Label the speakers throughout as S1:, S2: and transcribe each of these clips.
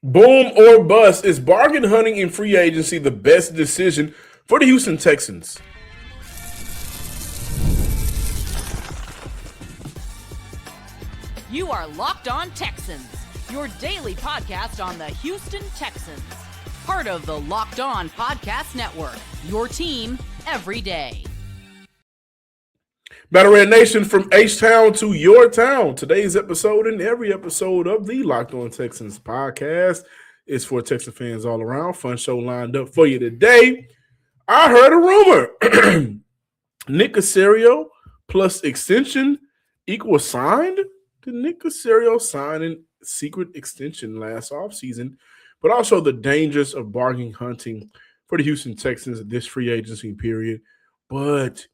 S1: Boom or bust. Is bargain hunting in free agency the best decision for the Houston Texans?
S2: You are Locked On Texans, your daily podcast on the Houston Texans. Part of the Locked On Podcast Network, your team every day.
S1: Battle Red Nation, from H-Town to your town. Today's episode and every episode of the Locked On Texans podcast is for Texan fans all around. Fun show lined up for you today. I heard a rumor. Nick Caserio plus extension equals signed? Did Nick Caserio sign a secret extension last offseason? But also the dangers of bargain hunting for the Houston Texans this free agency period. But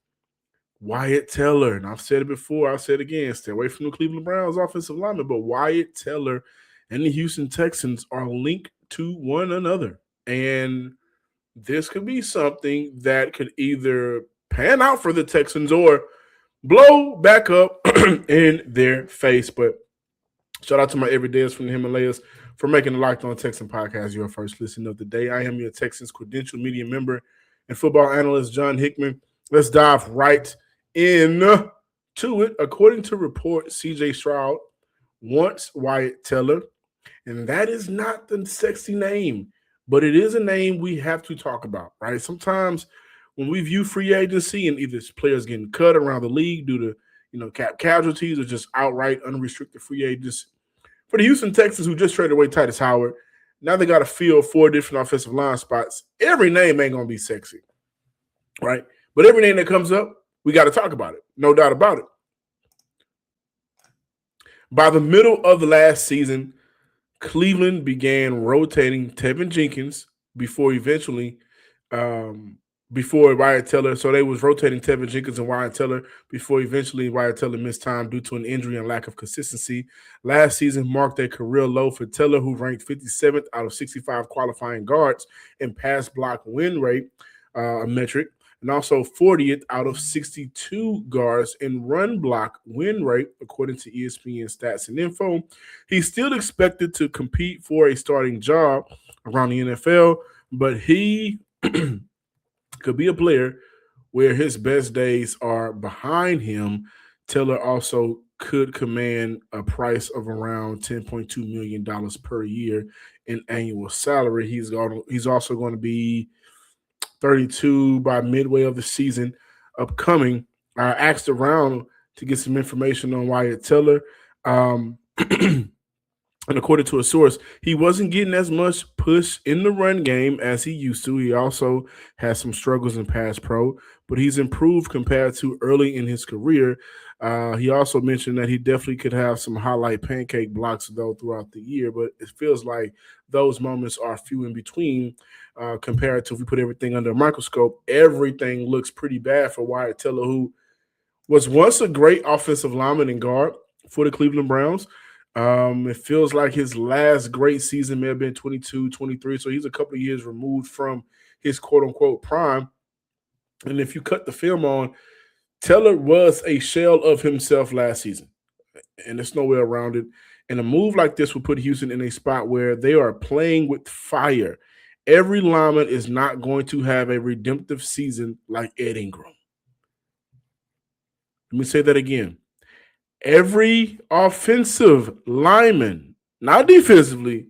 S1: Wyatt Teller, and I've said it before, I'll say it again, stay away from the Cleveland Browns offensive lineman, but Wyatt Teller and the Houston Texans are linked to one another. And this could be something that could either pan out for the Texans or blow back up in their face. But shout out to my everydayers from the Himalayas for making the Locked On Texan podcast your first listen of the day. I am your Texans credential media member and football analyst, John Hickman. Let's dive right into it. According to report, CJ Stroud wants Wyatt Teller, and that is not the sexy name, but it is a name we have to talk about, right? Sometimes when we view free agency and either players getting cut around the league due to cap casualties or just outright unrestricted free agents, for the Houston Texans, who just traded away Titus Howard, now they got to fill 4 different offensive line spots. Every name ain't going to be sexy, right? But every name that comes up, we got to talk about it. No doubt about it. By the middle of the last season, Cleveland began rotating Tevin Jenkins before Wyatt Teller. So they was rotating Tevin Jenkins and Wyatt Teller before eventually Wyatt Teller missed time due to an injury and lack of consistency. Last season marked a career low for Teller, who ranked 57th out of 65 qualifying guards in pass block win rate metric, and also 40th out of 62 guards in run block win rate, according to ESPN Stats and Info. He's still expected to compete for a starting job around the NFL, but he could be a player where his best days are behind him. Teller also could command a price of around $10.2 million per year in annual salary. He's also going to be 32 by midway of the season upcoming. I asked around to get some information on Wyatt Teller. And according to a source, he wasn't getting as much push in the run game as he used to. He also has some struggles in pass pro, but he's improved compared to early in his career. He also mentioned that he definitely could have some highlight pancake blocks, though, throughout the year, but it feels like those moments are few in between compared to if we put everything under a microscope. Everything looks pretty bad for Wyatt Teller, who was once a great offensive lineman and guard for the Cleveland Browns. It feels like his last great season may have been 22, 23, so he's a couple of years removed from his quote-unquote prime. And if you cut the film on, Teller was a shell of himself last season, and there's no way around it. And a move like this will put Houston in a spot where they are playing with fire. Every lineman is not going to have a redemptive season like Ed Ingram. Let me say that again. Every offensive lineman, not defensively,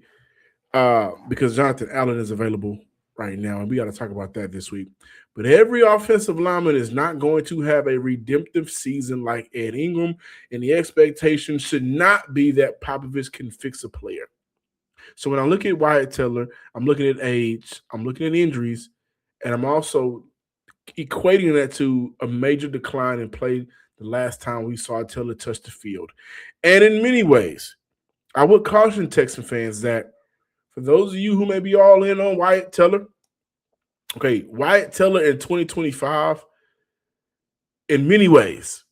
S1: because Jonathan Allen is available right now, and we got to talk about that this week. But every offensive lineman is not going to have a redemptive season like Ed Ingram, and the expectation should not be that Popovich can fix a player. So when I look at Wyatt Teller, I'm looking at age, I'm looking at injuries, and I'm also equating that to a major decline in play the last time we saw Teller touch the field. And in many ways, I would caution Texan fans that for those of you who may be all in on Wyatt Teller, okay, Wyatt Teller in 2025, in many ways,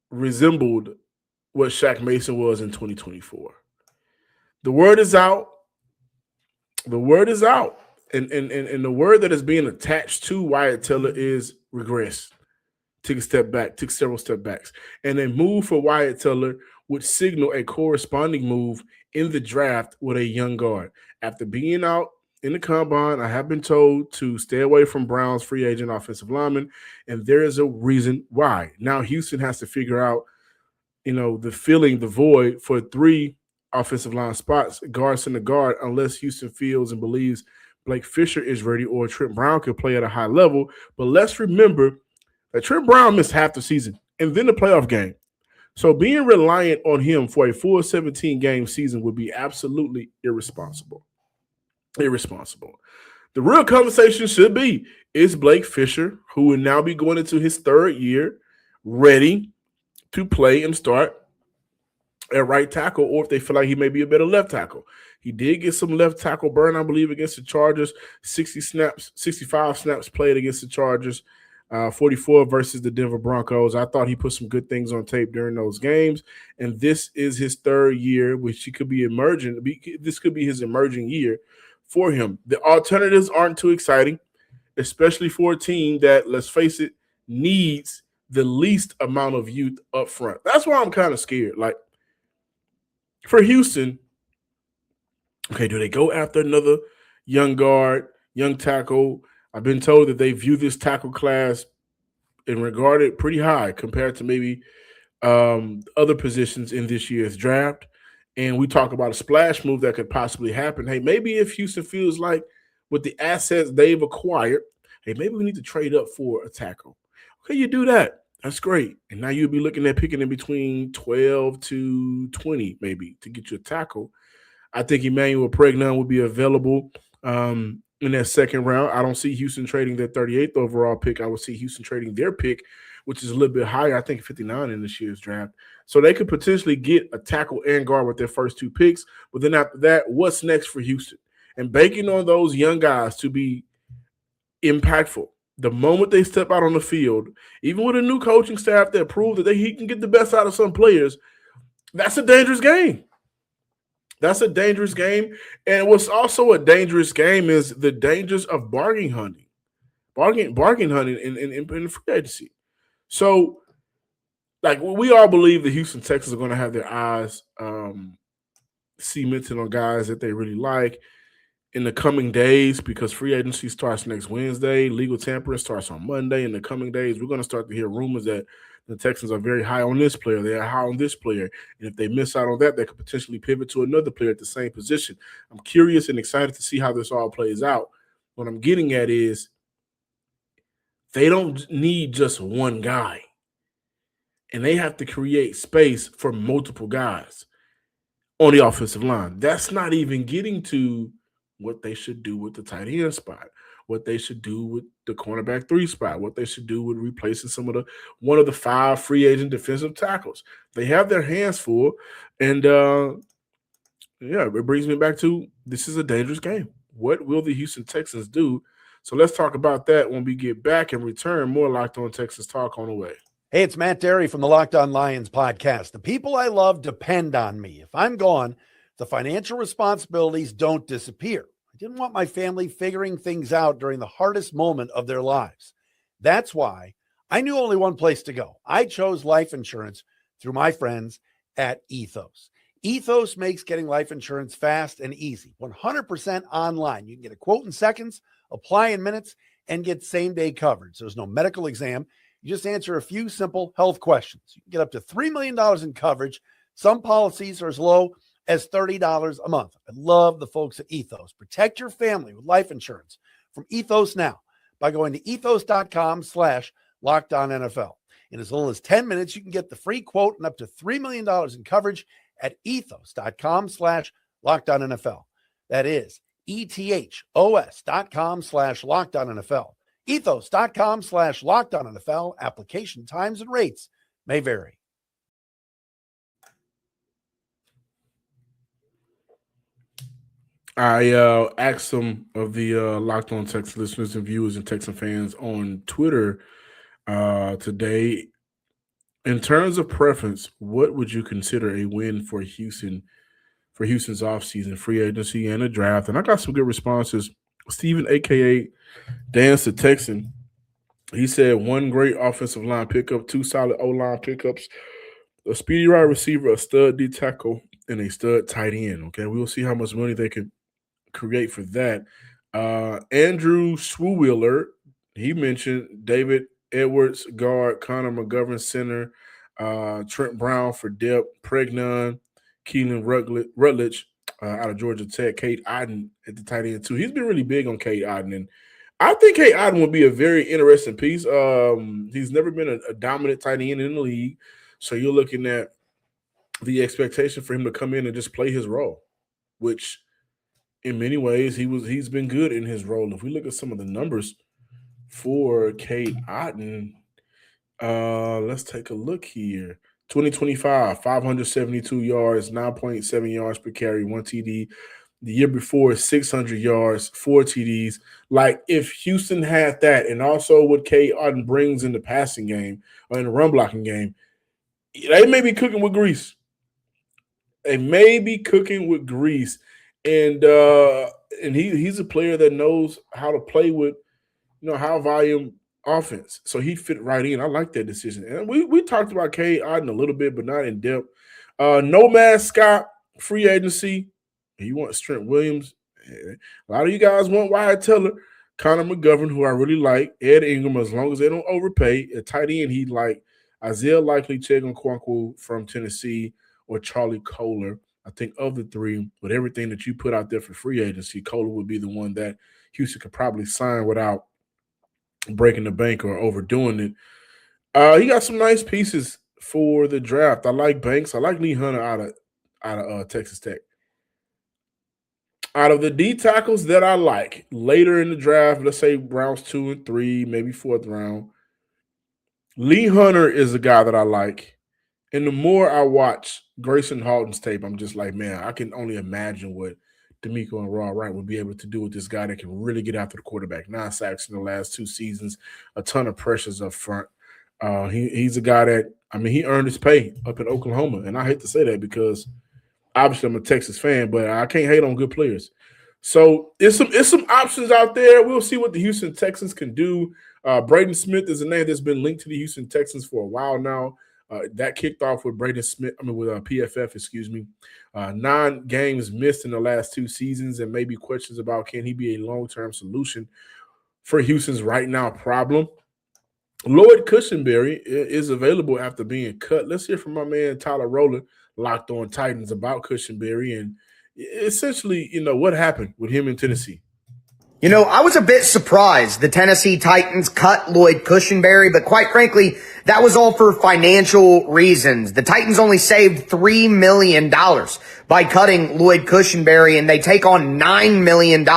S1: resembled what Shaq Mason was in 2024. The word is out. The word is out. And the word that is being attached to Wyatt Teller is regress. Took a step back, took several step backs. And a move for Wyatt Teller would signal a corresponding move in the draft with a young guard. After being out in the combine, I have been told to stay away from Brown's free agent offensive lineman, and there is a reason why. Now Houston has to figure out, the void for 3 offensive line spots, guard center guard, unless Houston feels and believes Blake Fisher is ready or Trent Brown can play at a high level. But let's remember that Trent Brown missed half the season and then the playoff game. So being reliant on him for a full 17-game season would be absolutely irresponsible. Irresponsible. The real conversation should be, is Blake Fisher, who will now be going into his 3rd year, ready to play and start at right tackle, or if they feel like he may be a better left tackle. He did get some left tackle burn, I believe, against the Chargers. 65 snaps played against the Chargers, 44 versus the Denver Broncos. I thought he put some good things on tape during those games, and this is his 3rd year, which he could be emerging. This could be his emerging year for him. The alternatives aren't too exciting, especially for a team that, let's face it, needs the least amount of youth up front. That's why I'm kind of scared. Like, for Houston, okay, do they go after another young guard, young tackle? I've been told that they view this tackle class and regard it pretty high compared to maybe other positions in this year's draft. And we talk about a splash move that could possibly happen. Hey, maybe if Houston feels like with the assets they've acquired, hey, maybe we need to trade up for a tackle. Okay, you do that. That's great. And now you'll be looking at picking in between 12 to 20 maybe to get you a tackle. I think Emmanuel Pregnon would be available in that 2nd round. I don't see Houston trading their 38th overall pick. I would see Houston trading their pick, which is a little bit higher, I think 59 in this year's draft. So they could potentially get a tackle and guard with their first 2 picks. But then after that, what's next for Houston? And banking on those young guys to be impactful. The moment they step out on the field, even with a new coaching staff that proved that he can get the best out of some players, that's a dangerous game. That's a dangerous game. And what's also a dangerous game is the dangers of bargain hunting. Bargain hunting in free agency. So, like, we all believe the Houston Texans are going to have their eyes cemented on guys that they really like in the coming days, because free agency starts next Wednesday. Legal tampering starts on Monday. In the coming days, we're going to start to hear rumors that the Texans are very high on this player. They are high on this player. And if they miss out on that, they could potentially pivot to another player at the same position. I'm curious and excited to see how this all plays out. What I'm getting at is they don't need just one guy. And they have to create space for multiple guys on the offensive line. That's not even getting to what they should do with the tight end spot, what they should do with the cornerback 3 spot, what they should do with replacing one of the 5 free agent defensive tackles. They have their hands full, and it brings me back to, this is a dangerous game. What will the Houston Texans do? So let's talk about that when we get back and return. More Locked On Texans talk on the way.
S3: Hey, it's Matt Derry from the Locked On Lions podcast. The people I love depend on me. If I'm gone, the financial responsibilities don't disappear. I didn't want my family figuring things out during the hardest moment of their lives. That's why I knew only one place to go. I chose life insurance through my friends at Ethos. Ethos makes getting life insurance fast and easy, 100% online. You can get a quote in seconds, apply in minutes, and get same-day coverage. There's no medical exam. You just answer a few simple health questions. You can get up to $3 million in coverage. Some policies are as low as $30 a month. I love the folks at Ethos. Protect your family with life insurance from Ethos now by going to ethos.com/LockedOnNFL. In as little as 10 minutes, you can get the free quote and up to $3 million in coverage at ethos.com/LockedOnNFL. That is ethos.com/LockedOnNFL. Ethos.com/LockedOnNFL. Application times and rates may vary.
S1: I asked some of the Locked On Texans listeners and viewers and Texan fans on Twitter today, in terms of preference, what would you consider a win for Houston's offseason, free agency, and a draft? And I got some good responses. Steven, a.k.a. Dance the Texan, he said 1 great offensive line pickup, 2 solid O-line pickups, a speedy wide receiver, a stud D tackle, and a stud tight end. Okay, we will see how much money they can create for that. Andrew Swoowheeler, he mentioned David Edwards, guard, Connor McGovern, center, Trent Brown for depth, Pregnon, Keelan Rutledge out of Georgia Tech, Kate Otten at the tight end too. He's been really big on Kate Otten, and I think Kate Otten will be a very interesting piece. He's never been a dominant tight end in the league, so you're looking at the expectation for him to come in and just play his role, which in many ways he's been good in his role. If we look at some of the numbers for Kate Otten, let's take a look here. 2025, 572 yards, 9.7 yards per carry, 1 TD. The year before, 600 yards, 4 TDs. Like, if Houston had that, and also what Kate Otten brings in the passing game or in the run blocking game, they may be cooking with grease. And he's a player that knows how to play with, high volume offense. So he fit right in. I like that decision. And we talked about Kate Otten a little bit, but not in depth. Nomad Scott, free agency. You want Trent Williams. A lot of you guys want Wyatt Teller, Connor McGovern, who I really like, Ed Ingram, as long as they don't overpay. At tight end, he'd like Isaiah Likely, Chegan Kwankwo from Tennessee, or Charlie Kohler. I think of the three, with everything that you put out there for free agency, Kohler would be the one that Houston could probably sign without breaking the bank or overdoing it. He got some nice pieces for the draft. I like Banks. I like Lee Hunter out of Texas Tech. Out of the D tackles that I like later in the draft, let's say rounds 2 and 3, maybe 4th round, Lee Hunter is a guy that I like. And the more I watch Grayson Halton's tape, I'm just like, man, I can only imagine what D'Amico and Raw Wright would be able to do with this guy that can really get after the quarterback. 9 sacks in the last 2 seasons, a ton of pressures up front. He's a guy that, he earned his pay up in Oklahoma. And I hate to say that because obviously I'm a Texas fan, but I can't hate on good players. So it's some options out there. We'll see what the Houston Texans can do. Braden Smith is a name that's been linked to the Houston Texans for a while now. That kicked off with PFF, 9 games missed in the last 2 seasons, and maybe questions about can he be a long-term solution for Houston's right now problem. Lloyd Cushenberry is available after being cut. Let's hear from my man Tyler Rowland, Locked On Titans, about Cushenberry and essentially, what happened with him in Tennessee.
S4: I was a bit surprised the Tennessee Titans cut Lloyd Cushenberry, but quite frankly, that was all for financial reasons. The Titans only saved $3 million by cutting Lloyd Cushenberry, and they take on $9 million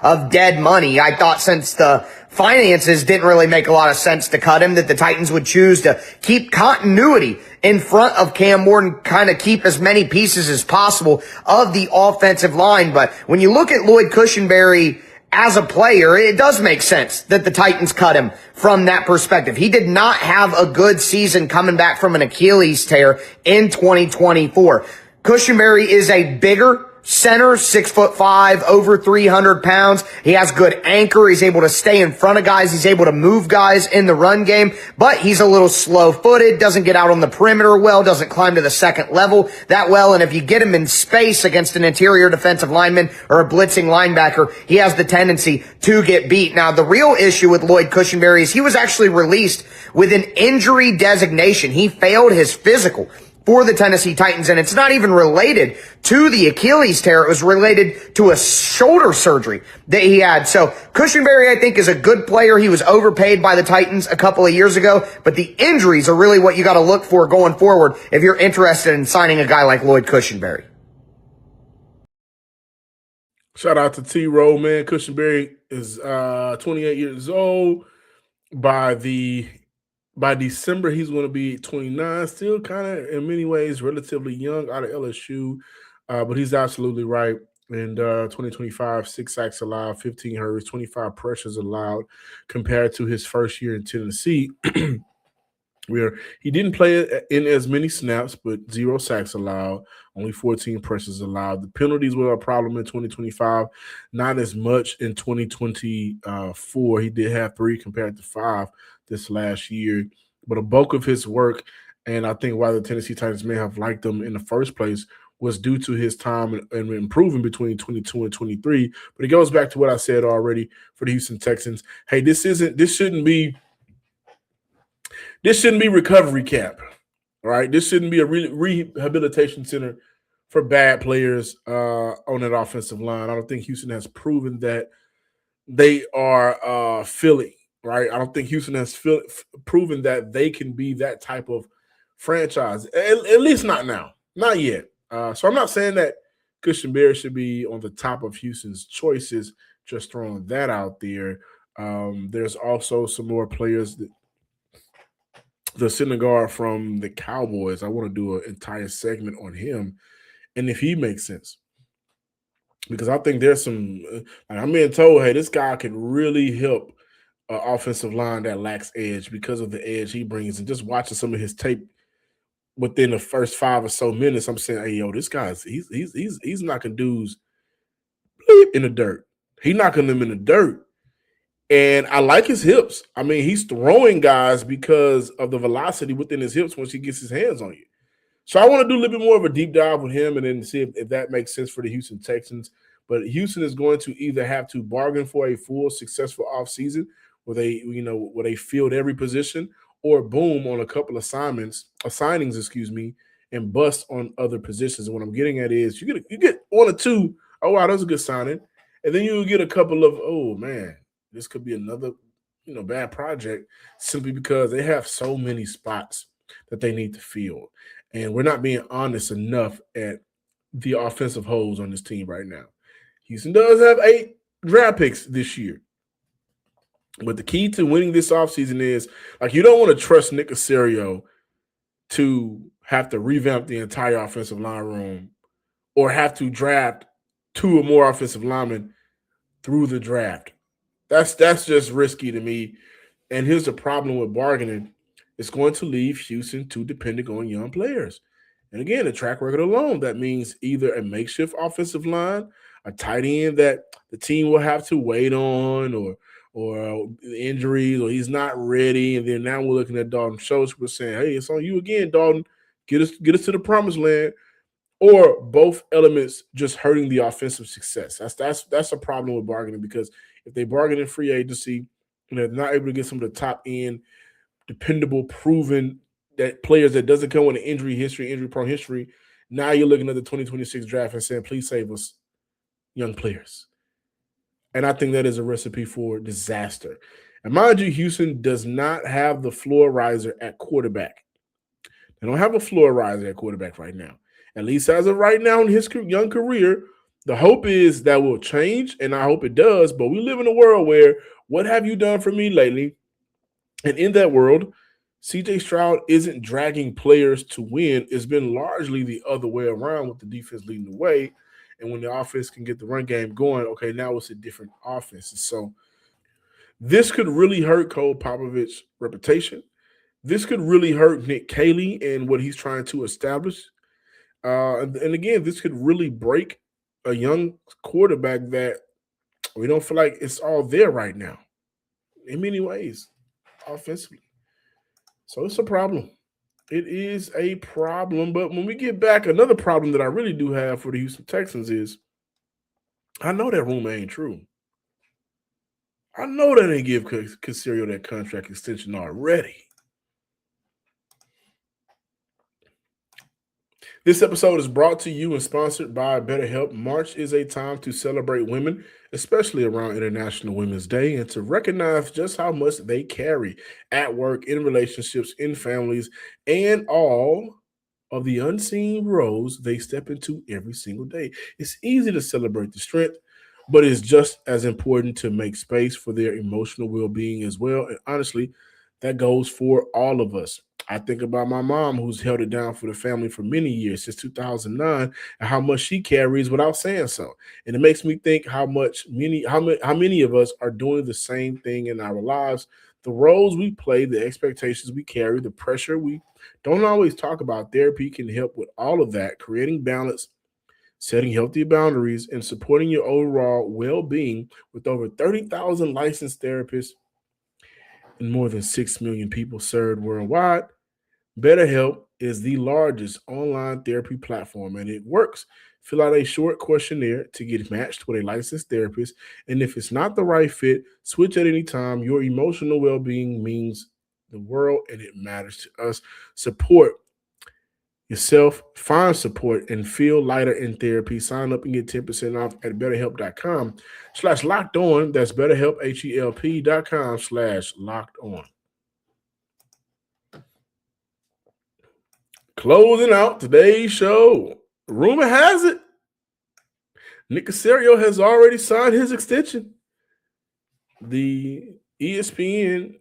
S4: of dead money. I thought since the finances didn't really make a lot of sense to cut him, that the Titans would choose to keep continuity in front of Cam Ward, kind of keep as many pieces as possible of the offensive line. But when you look at Lloyd Cushenberry as a player, it does make sense that the Titans cut him from that perspective. He did not have a good season coming back from an Achilles tear in 2024. Cushenberry is a bigger center, 6'5", over 300 pounds. He has good anchor. He's able to stay in front of guys. He's able to move guys in the run game, but he's a little slow-footed, doesn't get out on the perimeter well, doesn't climb to the second level that well. And if you get him in space against an interior defensive lineman or a blitzing linebacker, he has the tendency to get beat. Now, the real issue with Lloyd Cushenberry is he was actually released with an injury designation. He failed his physical for the Tennessee Titans, and it's not even related to the Achilles tear. It was related to a shoulder surgery that he had. So Cushenberry, I think, is a good player. He was overpaid by the Titans a couple of years ago, but the injuries are really what you got to look for going forward if you're interested in signing a guy like Lloyd Cushenberry.
S1: Shout out to T-Row, man. Cushenberry is 28 years old. By December, he's going to be 29, still kind of, in many ways, relatively young out of LSU, but he's absolutely right. In 2025, 6 sacks allowed, 15 hurries, 25 pressures allowed compared to his first year in Tennessee, where he didn't play in as many snaps, but 0 sacks allowed, only 14 pressures allowed. The penalties were a problem in 2025, not as much in 2024. He did have 3 compared to 5 this last year, but a bulk of his work, and I think why the Tennessee Titans may have liked him in the first place, was due to his time and improving between 22 and 23. But it goes back to what I said already for the Houston Texans. Hey, this shouldn't be recovery camp, right? This shouldn't be a rehabilitation center for bad players on that offensive line. I don't think Houston has proven that they are filling, right? I don't think Houston has proven that they can be that type of franchise, at least not now, not yet. So I'm not saying that Cushenberry should be on the top of Houston's choices, just throwing that out there. There's also some more players that the center guard from the Cowboys. I want to do an entire segment on him and if he makes sense. Because I think there's some I'm being told, hey, this guy can really help an offensive line that lacks edge because of the edge he brings. And just watching some of his tape within the first 5 or so minutes, I'm saying, hey, yo, this guy's he's knocking dudes in the dirt. He's knocking them in the dirt. And I like his hips. I mean, he's throwing guys because of the velocity within his hips once he gets his hands on you. So I want to do a little bit more of a deep dive with him and then see if that makes sense for the Houston Texans. But Houston is going to either have to bargain for a full successful offseason where they field every position, or boom on a couple of signings, and bust on other positions. And what I'm getting at is you get 1 or 2. Oh wow, that was a good signing, and then you get a couple of, oh man, this could be another bad project simply because they have so many spots that they need to fill. And we're not being honest enough at the offensive holes on this team right now. Houston does have 8 draft picks this year. But the key to winning this offseason is, you don't want to trust Nick Caserio to have to revamp the entire offensive line room or have to draft 2 or more offensive linemen through the draft. That's just risky to me. And here's the problem with bargaining. It's going to leave Houston too dependent on young players. And again, the track record alone, that means either a makeshift offensive line, a tight end that the team will have to wait on, or injuries, or he's not ready. And then now we're looking at Dalton Schultz. We're saying, hey, it's on you again, Dalton. Get us to the promised land. Or both elements just hurting the offensive success. That's a problem with bargaining, because if they bargain in free agency and they're not able to get some of the top end, dependable, proven that players that doesn't come with an injury-prone history, now you're looking at the 2026 draft and saying, please save us young players. And I think that is a recipe for disaster. And mind you, Houston does not have the floor riser at quarterback. They don't have a floor riser at quarterback right now. At least as of right now in his young career, the hope is that will change, and I hope it does. But we live in a world where, what have you done for me lately? And in that world, C.J. Stroud isn't dragging players to win. It's been largely the other way around, with the defense leading the way. And when the offense can get the run game going, okay, now it's a different offense. And so this could really hurt Cole Popovich's reputation. This could really hurt Nick Caserio and what he's trying to establish. And again, this could really break a young quarterback that we don't feel like it's all there right now in many ways offensively. So it's a problem. It is a problem. But when we get back, another problem that I really do have for the Houston Texans is, I know that rumor ain't true. I know that they give Caserio that contract extension already. This episode is brought to you and sponsored by BetterHelp. March is a time to celebrate women, especially around International Women's Day, and to recognize just how much they carry at work, in relationships, in families, and all of the unseen roles they step into every single day. It's easy to celebrate the strength, but it's just as important to make space for their emotional well-being as well. And honestly, that goes for all of us. I think about my mom, who's held it down for the family for many years, since 2009, and how much she carries without saying so. And it makes me think how many of us are doing the same thing in our lives. The roles we play, the expectations we carry, the pressure we don't always talk about. Therapy can help with all of that, creating balance, setting healthy boundaries, and supporting your overall well-being. With over 30,000 licensed therapists and more than 6 million people served worldwide, BetterHelp is the largest online therapy platform, and it works. Fill out a short questionnaire to get matched with a licensed therapist. And if it's not the right fit, switch at any time. Your emotional well being means the world and it matters to us. Support yourself, find support, and feel lighter in therapy. Sign up and get 10% off at betterhelp.com/locked on. That's betterhelp, HELP.com/locked on. Closing out today's show. Rumor has it Nick Caserio has already signed his extension. The ESPN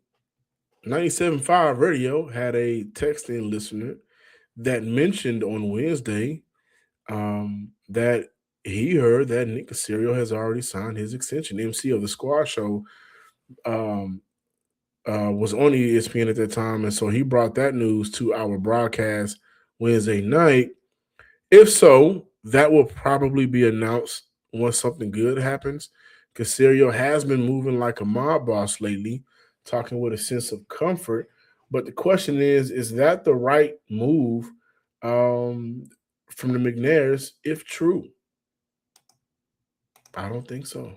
S1: 97.5 radio had a texting listener that mentioned on Wednesday that he heard that Nick Caserio has already signed his extension. MC of the Squad Show was on ESPN at that time, and so he brought that news to our broadcast Wednesday night. If so, that will probably be announced once something good happens. Caserio has been moving like a mob boss lately, talking with a sense of comfort. But the question is that the right move from the McNairs, if true? I don't think so.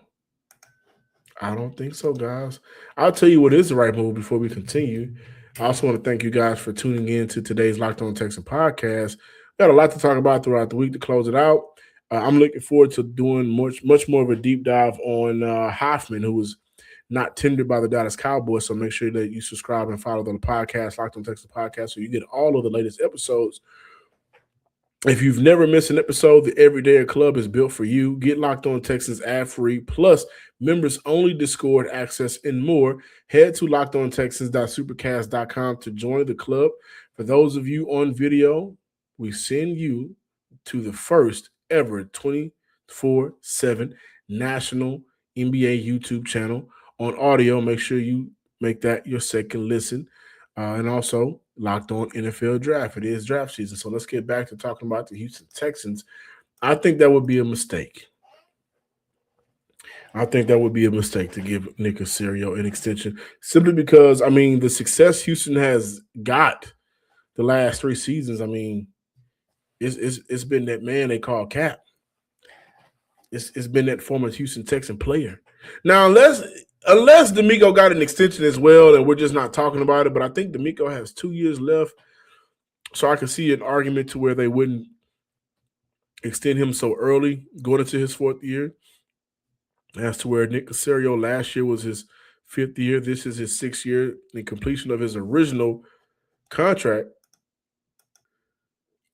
S1: I don't think so, guys. I'll tell you what is the right move before we continue. I also want to thank you guys for tuning in to today's Locked On Texans podcast. We got a lot to talk about throughout the week to close it out. I'm looking forward to doing much more of a deep dive on Hoffman, who was not tendered by the Dallas Cowboys. So make sure that you subscribe and follow the podcast, Locked On Texans podcast, so you get all of the latest episodes. If you've never missed an episode, the Everyday Club is built for you. Get Locked On Texans ad-free, plus members-only Discord access and more. Head to lockedontexans.supercast.com to join the club. For those of you on video, we send you to the first ever 24/7 national NBA YouTube channel. On audio, make sure you make that your second listen. And also, Locked On NFL Draft. It is draft season. So let's get back to talking about the Houston Texans. I think that would be a mistake. I think that would be a mistake to give Nick Caserio an extension simply because, I mean, the success Houston has got the last 3 seasons, I mean, it's been that man they call Cap. It's been that former Houston Texan player. Now, unless D'Amico got an extension as well, and we're just not talking about it, but I think D'Amico has 2 years left, so I can see an argument to where they wouldn't extend him so early, going into his 4th year, as to where Nick Caserio last year was his 5th year. This is his 6th year, the completion of his original contract.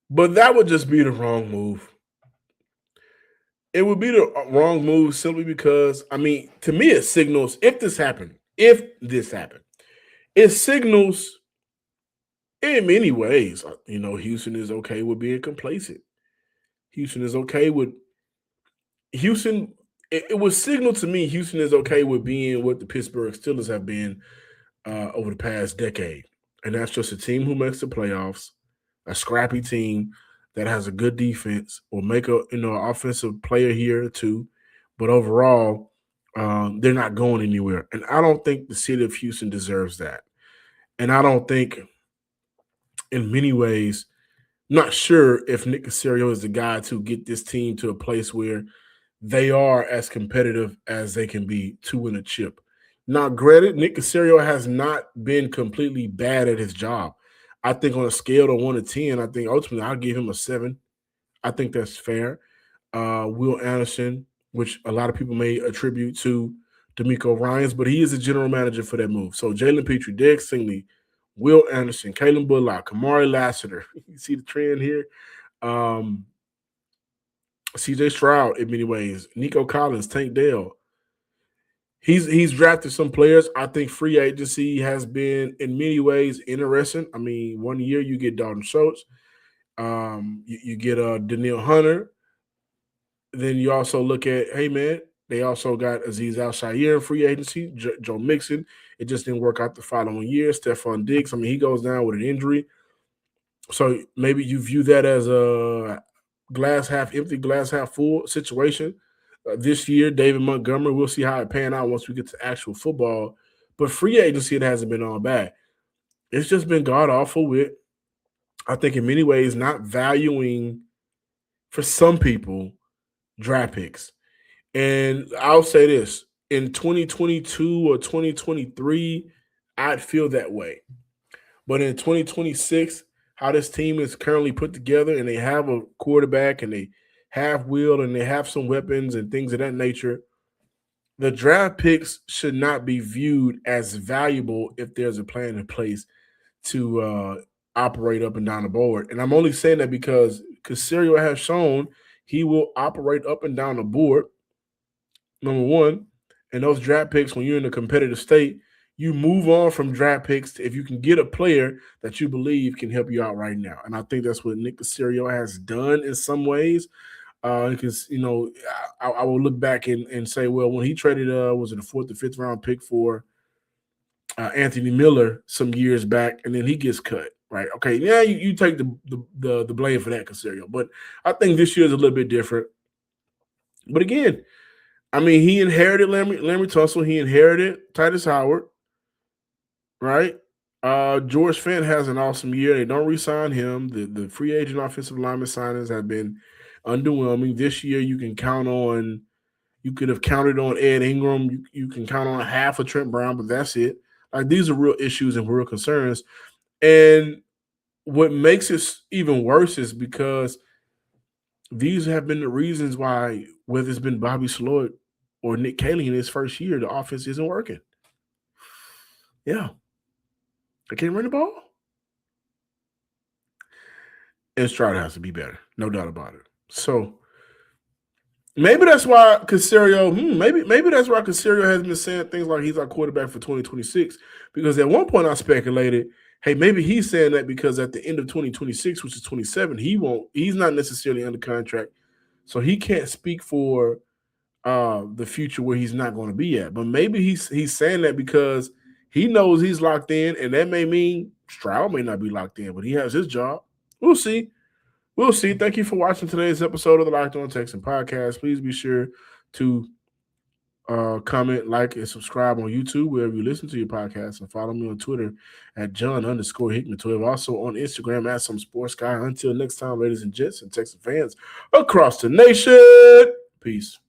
S1: But that would just be the wrong move. It would be the wrong move simply because, I mean, to me, it signals if this happened, it signals in many ways, you know, Houston is okay with being complacent. Houston is okay with Houston. It would signal to me Houston is okay with being what the Pittsburgh Steelers have been over the past decade. And that's just a team who makes the playoffs, a scrappy team that has a good defense, will make a offensive player here or two, but overall, they're not going anywhere. And I don't think the city of Houston deserves that. And I don't think, in many ways, not sure if Nick Caserio is the guy to get this team to a place where they are as competitive as they can be to win a chip. Now, granted, Nick Caserio has not been completely bad at his job. I think on a scale of 1 to 10, I think ultimately I'll give him a 7. I think that's fair. Will Anderson, which a lot of people may attribute to D'Amico Ryans, but he is a general manager for that move. So Jalen Petrie, Derek Stingley, Will Anderson, Kalen Bullock, Kamari Lassiter. You see the trend here? CJ Stroud in many ways. Nico Collins, Tank Dell. He's drafted some players. I think free agency has been, in many ways, interesting. I mean, 1 year you get Dalton Schultz. You get Daniil Hunter. Then you also look at, hey, man, they also got Azeez Al-Shaair in free agency, Joe Mixon. It just didn't work out the following year. Stephon Diggs, I mean, he goes down with an injury. So maybe you view that as a glass half empty, glass half full situation. This year, David Montgomery, we'll see how it pan out once we get to actual football. But free agency, it hasn't been all bad. It's just been god-awful with I think in many ways not valuing, for some people, draft picks. And I'll say this, in 2022 or 2023, I'd feel that way. But in 2026, how this team is currently put together and they have a quarterback and they have Will and they have some weapons and things of that nature, the draft picks should not be viewed as valuable if there's a plan in place to operate up and down the board. And I'm only saying that because Caserio has shown he will operate up and down the board, number one. And those draft picks, when you're in a competitive state, you move on from draft picks if you can get a player that you believe can help you out right now. And I think that's what Nick Caserio has done in some ways. Because, I will look back and say, well, when he traded, was it a 4th or 5th round pick for Anthony Miller some years back, and then he gets cut, right? Okay, yeah, you take the blame for that, Caserio. But I think this year is a little bit different. But again, I mean, he inherited Larry Tunsil. He inherited Titus Howard, right? George Fent has an awesome year. They don't re-sign him. The free agent offensive lineman signings have been underwhelming. This year, you could have counted on Ed Ingram. You can count on half of Trent Brown, but that's it. Like, these are real issues and real concerns. And what makes it even worse is because these have been the reasons why, whether it's been Bobby Sloyd or Nick Caserio in his first year, the offense isn't working. Yeah. They can't run the ball. And Stroud has to be better. No doubt about it. So maybe that's why Caserio, maybe that's why Caserio has been saying things like he's our quarterback for 2026. Because at one point I speculated, hey, maybe he's saying that because at the end of 2026, which is 27, he's not necessarily under contract. So he can't speak for the future where he's not going to be at. But maybe he's saying that because he knows he's locked in, and that may mean Stroud may not be locked in, but he has his job. We'll see. We'll see. Thank you for watching today's episode of the Locked On Texans podcast. Please be sure to comment, like, and subscribe on YouTube wherever you listen to your podcast, and follow me on Twitter at John_Hickman12. Also on Instagram at Some Sports Guy. Until next time, ladies and gents and Texan fans across the nation. Peace.